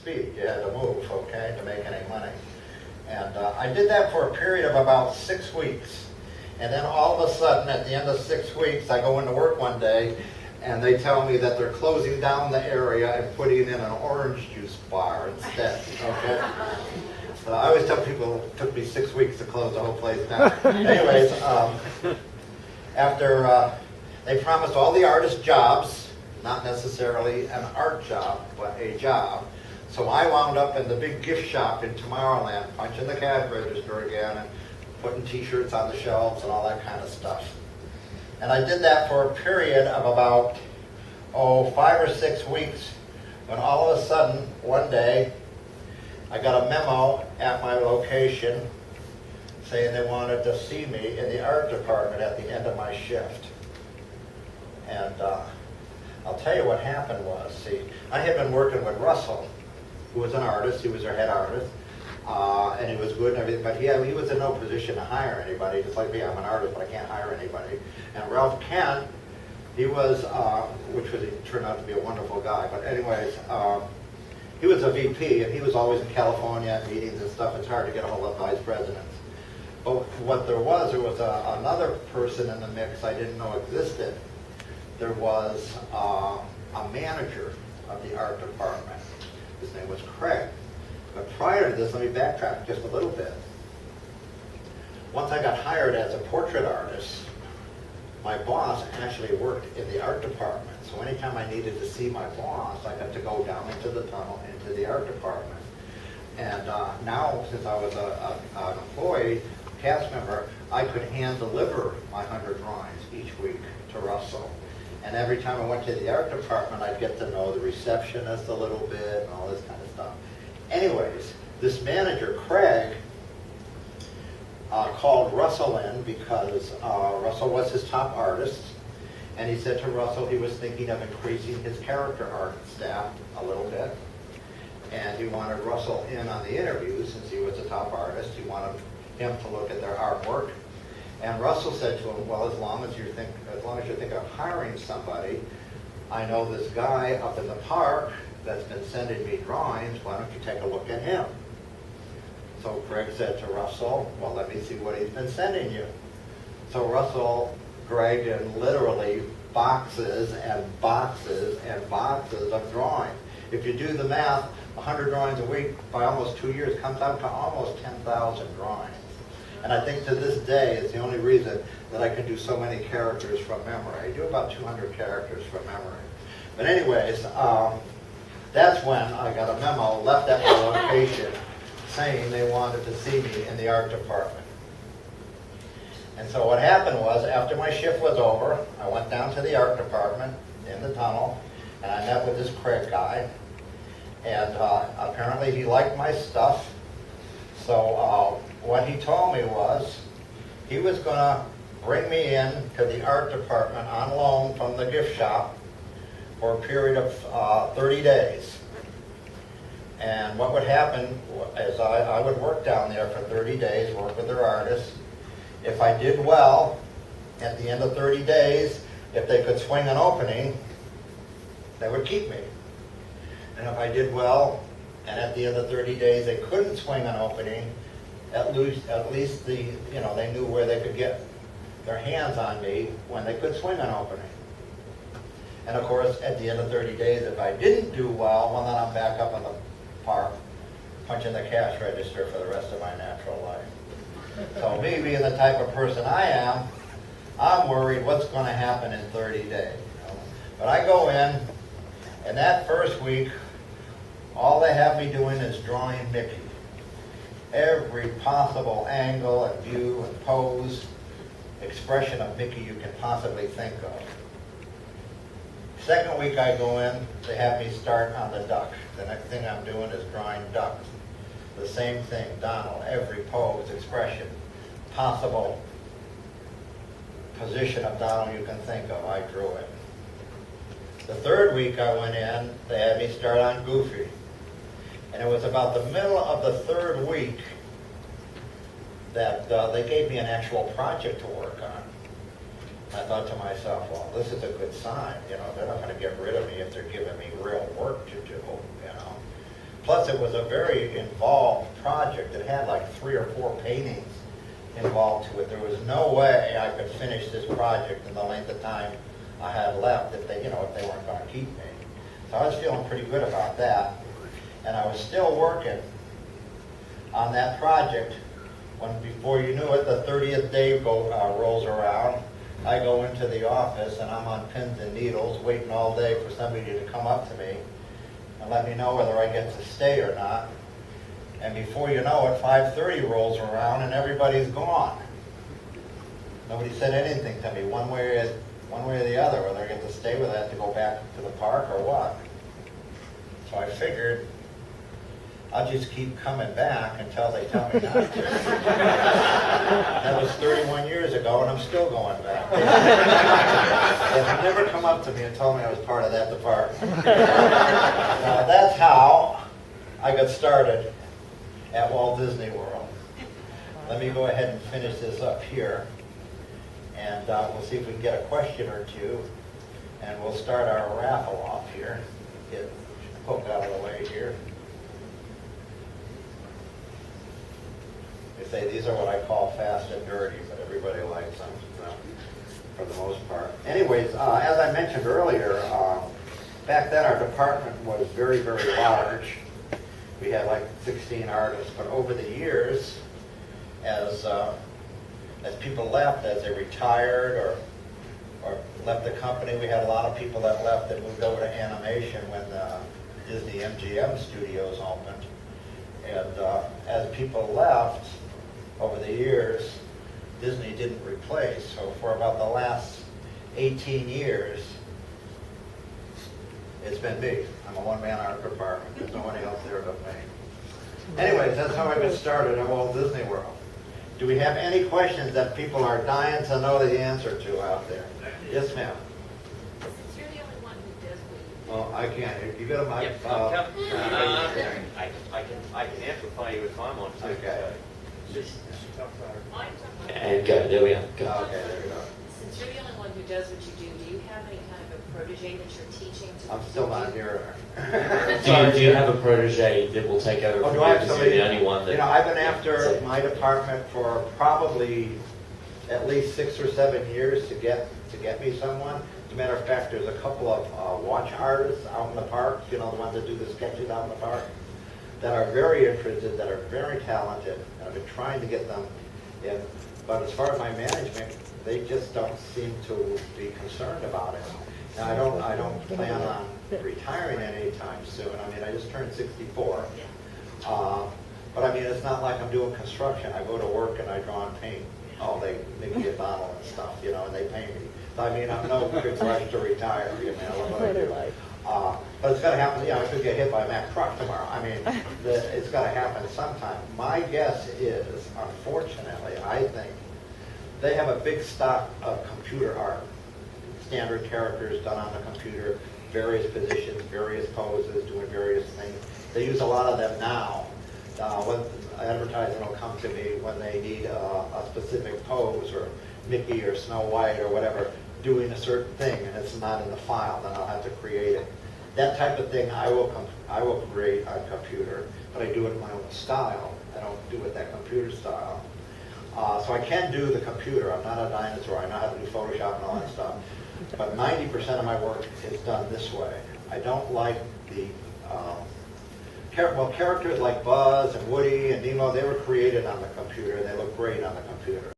speed. You had to move, okay, to make any money. And I did that for a period of about 6 weeks. And then all of a sudden, at the end of 6 weeks, I go into work one day, and they tell me that they're closing down the area and putting in an orange juice bar instead, okay? So I always tell people it took me 6 weeks to close the whole place down. Anyways, after they promised all the artists jobs, not necessarily an art job, but a job. So I wound up in the big gift shop in Tomorrowland, punching the cash register again and putting t-shirts on the shelves and all that kind of stuff. And I did that for a period of about, 5 or 6 weeks, when all of a sudden, one day, I got a memo at my location saying they wanted to see me in the art department at the end of my shift. And I'll tell you what happened was, see, I had been working with Russell, who was an artist. He was our head artist, and he was good and everything, but he was in no position to hire anybody. Just like me, I'm an artist, but I can't hire anybody. And Ralph Kent, he was, he turned out to be a wonderful guy, but anyways, he was a VP, and he was always in California at meetings and stuff. It's hard to get a hold of vice presidents. But what there was another person in the mix I didn't know existed. There was a manager of the art department. His name was Craig. But prior to this, let me backtrack just a little bit. Once I got hired as a portrait artist, my boss actually worked in the art department. So anytime I needed to see my boss, I got to go down into the tunnel, into the art department. And now, since I was an employee, cast member, I could hand deliver my 100 drawings each week to Russell. And every time I went to the art department, I'd get to know the receptionist a little bit and all this kind of stuff. Anyways, this manager, Craig, called Russell in because Russell was his top artist. And he said to Russell he was thinking of increasing his character art staff a little bit. And he wanted Russell in on the interviews since he was a top artist. He wanted him to look at their artwork. And Russell said to him, well, as long as you're thinking of hiring somebody, I know this guy up in the park that's been sending me drawings, why don't you take a look at him? So Craig said to Russell, well, let me see what he's been sending you. So Russell dragged in literally boxes and boxes and boxes of drawings. If you do the math, 100 drawings a week by almost 2 years comes out to almost 10,000 drawings. And I think to this day, it's the only reason that I can do so many characters from memory. I do about 200 characters from memory. But anyways, that's when I got a memo left at my location saying they wanted to see me in the art department. And so what happened was, after my shift was over, I went down to the art department in the tunnel, and I met with this Craig guy. And apparently he liked my stuff. So what he told me was he was going to bring me in to the art department on loan from the gift shop for a period of 30 days. And what would happen is I would work down there for 30 days, work with their artists. If I did well, at the end of 30 days, if they could swing an opening, they would keep me. And if I did well, and at the end of 30 days they couldn't swing an opening, at least they knew where they could get their hands on me when they could swing an opening. And of course, at the end of 30 days, if I didn't do well, then I'm back up in the park punching the cash register for the rest of my natural life. So me being the type of person I am, I'm worried what's going to happen in 30 days. But I go in, and that first week, all they have me doing is drawing Mickey. Every possible angle and view and pose, expression of Mickey you can possibly think of. Second week I go in, they have me start on the duck. The next thing I'm doing is drawing ducks. The same thing, Donald, every pose, expression, possible position of Donald you can think of, I drew it. The third week I went in, they had me start on Goofy. And it was about the middle of the third week that they gave me an actual project to work on. I thought to myself, well, this is a good sign. They're not going to get rid of me if they're giving me real work to do, Plus, it was a very involved project. It had like 3 or 4 paintings involved to it. There was no way I could finish this project in the length of time I had left if they, if they weren't going to keep me. So I was feeling pretty good about that. And I was still working on that project when, before you knew it, the 30th day rolls around. I go into the office and I'm on pins and needles waiting all day for somebody to come up to me and let me know whether I get to stay or not. And before you know it, 5:30 rolls around and everybody's gone. Nobody said anything to me one way or the other, whether I get to stay, whether I have to go back to the park or what. So I figured I'll just keep coming back until they tell me not to. That was 31 years ago, and I'm still going back. They have never come up to me and told me I was part of that department. Now, that's how I got started at Walt Disney World. Let me go ahead and finish this up here, and we'll see if we can get a question or two, and we'll start our raffle off here. Get Hook out of the way here. They say these are what I call fast and dirty, but everybody likes them, so, for the most part. Anyways, as I mentioned earlier, back then our department was very, very large. We had like 16 artists, but over the years, as people left, as they retired or left the company, we had a lot of people that left that moved over to animation when Disney MGM studios opened. And as people left over the years, Disney didn't replace. So for about the last 18 years, it's been me. I'm a one-man art department. There's nobody else there but me. Anyways, that's how I got started at Walt Disney World. Do we have any questions that people are dying to know the answer to out there? Yes, ma'am. Since you're the only one who does what Well, I can't. You got a mic? Yep, I can amplify you if I'm on too. Okay. And go, there we are. Go. Okay, there we go. Since you're the only one who does what you do you have any kind of a protege that you're teaching to? I'm still not here. Do you have a protege that will take over Oh, from do you? I have Because somebody? you're the only one that... I've been after my department for probably at least 6 or 7 years to get me someone. As a matter of fact, there's a couple of watch artists out in the park, the ones that do the sketches out in the park, that are very interested, that are very talented. And I've been trying to get them in. But as far as my management, they just don't seem to be concerned about it. And I don't plan on retiring anytime soon. I mean, I just turned 64. But I mean, it's not like I'm doing construction. I go to work and I draw and paint. Oh, they make me a bottle and stuff, and they pay me. So I mean, I'm no big rush to retire. I love what I do. But it's got to happen. I could get hit by a Mack truck tomorrow. I mean, it's got to happen sometime. My guess is, unfortunately, I think they have a big stock of computer art, standard characters done on the computer, various positions, various poses, doing various things. They use a lot of them now. When advertising will come to me when they need a specific pose, or Mickey or Snow White or whatever doing a certain thing, and it's not in the file, then I'll have to create it. That type of thing I will create on computer, but I do it in my own style. I don't do it that computer style. So I can do the computer. I'm not a dinosaur. I know how to do Photoshop and all that stuff. But 90% of my work is done this way. I don't like the characters like Buzz and Woody and Nemo. They were created on the computer. They look great on the computer.